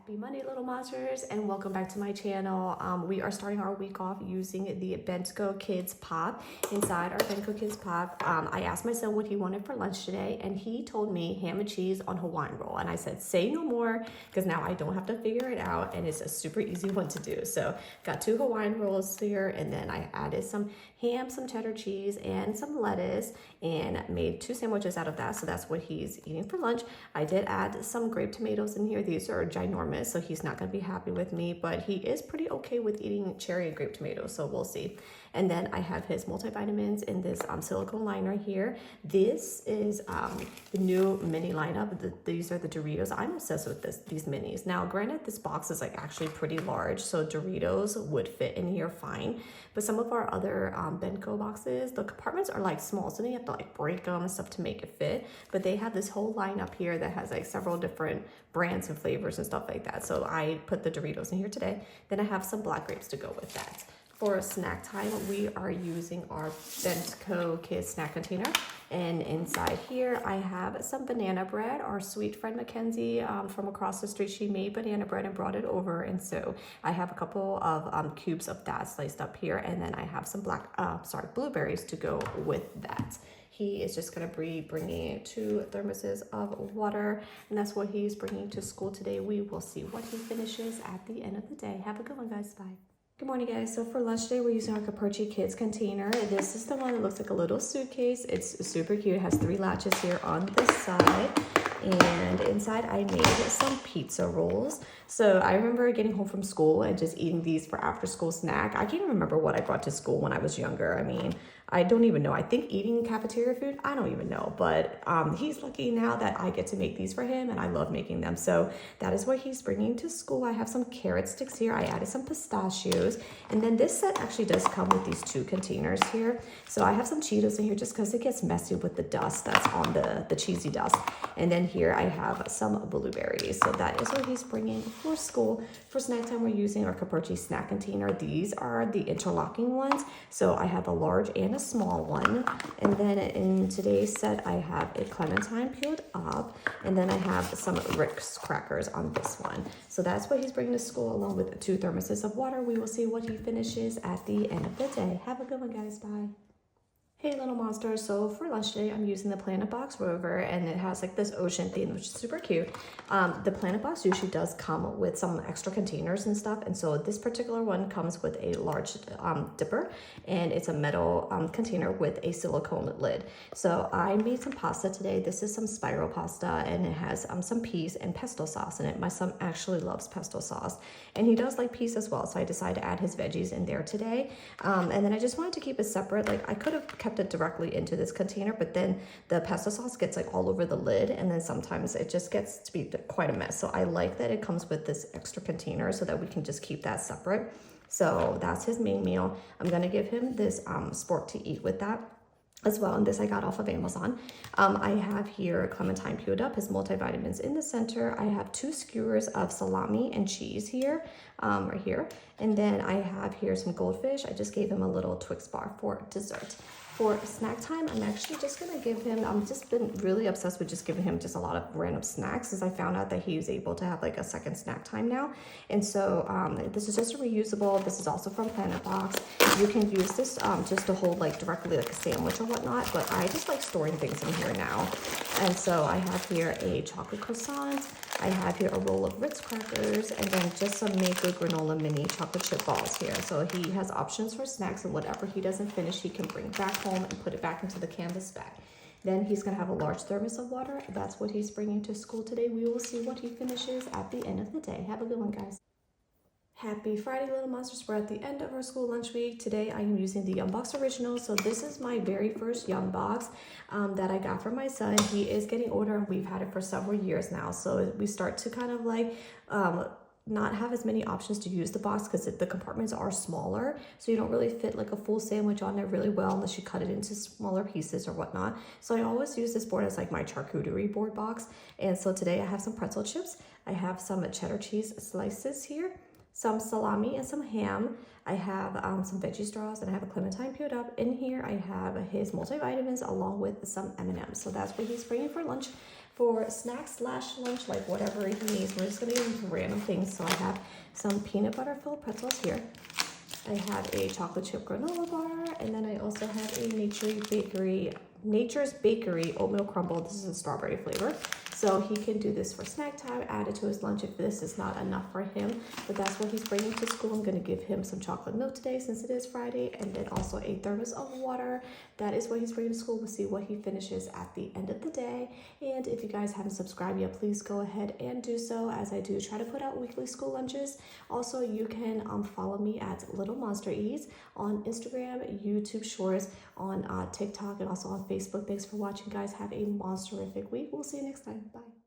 Happy Monday, little monsters, and welcome back to my channel. We are starting our week off using the Bento Kids Pop. Inside our Bento Kids Pop, I asked my son what he wanted for lunch today, and he told me ham and cheese on Hawaiian roll. And I said, say no more, because now I don't have to figure it out, and it's a super easy one to do. So got 2 Hawaiian rolls here, and then I added some ham, some cheddar cheese, and some lettuce, and made 2 sandwiches out of that. So that's what he's eating for lunch. I did add some grape tomatoes in here. These are ginormous, so he's not going to be happy with me, but he is pretty okay with eating cherry and grape tomatoes, so we'll see. And then I have his multivitamins in this silicone liner here. This is the new mini lineup. These are the Doritos. I'm obsessed with these minis. Now, granted, this box is like actually pretty large, so Doritos would fit in here fine. But some of our other Benko boxes, the compartments are like small, so they have to like break them and stuff to make it fit. But they have this whole line up here that has like several different brands and flavors and stuff like that. So I put the Doritos in here today. Then I have some black grapes to go with that. For snack time, we are using our Bento Kids snack container. And inside here, I have some banana bread. Our sweet friend Mackenzie from across the street, she made banana bread and brought it over. And so I have a couple of cubes of that sliced up here. And then I have some blueberries to go with that. He is just going to be bringing 2 thermoses of water, and that's what he's bringing to school today. We will see what he finishes at the end of the day. Have a good one, guys. Bye. Good morning, guys. So for lunch today, we're using our Caperchi Kids container. This is the one that looks like a little suitcase. It's super cute. It has 3 latches here on this side. And inside I made some pizza rolls. So I remember getting home from school and just eating these for after school snack. I can't remember what I brought to school when I was younger. I mean, I don't even know. I think eating cafeteria food, I don't even know. But he's lucky now that I get to make these for him, and I love making them. So that is what he's bringing to school. I have some carrot sticks here. I added some pistachios. And then this set actually does come with these 2 containers here. So I have some Cheetos in here just because it gets messy with the dust that's on the cheesy dust. And then here I have some blueberries. So that is what he's bringing for school. For snack time, we're using our Caperchi snack container. These are the interlocking ones. So I have a large and a small one. And then in today's set, I have a clementine peeled up. And then I have some Ritz crackers on this one. So that's what he's bringing to school along with 2 thermoses of water. We will see what he finishes at the end of the day. Have a good one, guys. Bye. Hey, little monster. So for lunch today, I'm using the Planet Box Rover, and it has like this ocean theme, which is super cute. The Planet Box usually does come with some extra containers and stuff, and so this particular one comes with a large dipper, and it's a metal container with a silicone lid. So I made some pasta today. This is some spiral pasta, and it has some peas and pesto sauce in it. My son actually loves pesto sauce, and he does like peas as well, so I decided to add his veggies in there today. And then I just wanted to keep it separate. Like I could have kept it directly into this container, but then the pesto sauce gets like all over the lid, and then sometimes it just gets to be quite a mess. So I like that it comes with this extra container so that we can just keep that separate. So that's his main meal. I'm gonna give him this sport to eat with that as well, and this I got off of Amazon. I have here clementine peeled up, his multivitamins in the center. I have 2 skewers of salami and cheese here, right here. And then I have here some goldfish. I just gave him a little Twix bar for dessert. For snack time, I'm actually just gonna give him, I've just been really obsessed with just giving him just a lot of random snacks, since I found out that he was able to have like a second snack time now. And so this is just a reusable. This is also from Planet Box. You can use this just to hold like directly like a sandwich or whatnot, but I just like storing things in here now. And so I have here a chocolate croissant. I have here a roll of Ritz crackers, and then just some Mako granola mini chocolate chip balls here. So he has options for snacks, and whatever he doesn't finish, he can bring back home and put it back into the canvas bag. Then he's gonna have a large thermos of water. That's what he's bringing to school today. We will see what he finishes at the end of the day. Have a good one, guys. Happy Friday, little monsters. We're at the end of our school lunch week. Today I am using the Young Box Original. So this is my very first Young Box that I got for my son. He is getting older, and we've had it for several years now. So we start to kind of like not have as many options to use the box because the compartments are smaller, so you don't really fit like a full sandwich on there really well unless you cut it into smaller pieces or whatnot. So I always use this board as like my charcuterie board box. And so today I have some pretzel chips. I have some cheddar cheese slices here, some salami and some ham. I have some veggie straws, and I have a clementine peeled up. In here I have his multivitamins along with some M&Ms. So that's what he's bringing for lunch. For snack slash lunch, like whatever he needs, we're just gonna give him random things. So I have some peanut butter filled pretzels here. I have a chocolate chip granola bar, and then I also have a Nature's Bakery oatmeal crumble. This is a strawberry flavor. So he can do this for snack time, add it to his lunch if this is not enough for him. But that's what he's bringing to school. I'm gonna give him some chocolate milk today since it is Friday, and then also a thermos of water. That is what he's bringing to school. We'll see what he finishes at the end of the day. And if you guys haven't subscribed yet, please go ahead and do so, as I do try to put out weekly school lunches. Also, you can follow me at Little Monster Eats on Instagram, YouTube Shorts, on TikTok, and also on Facebook. Thanks for watching, guys. Have a monster-ific week. We'll see you next time. Bye.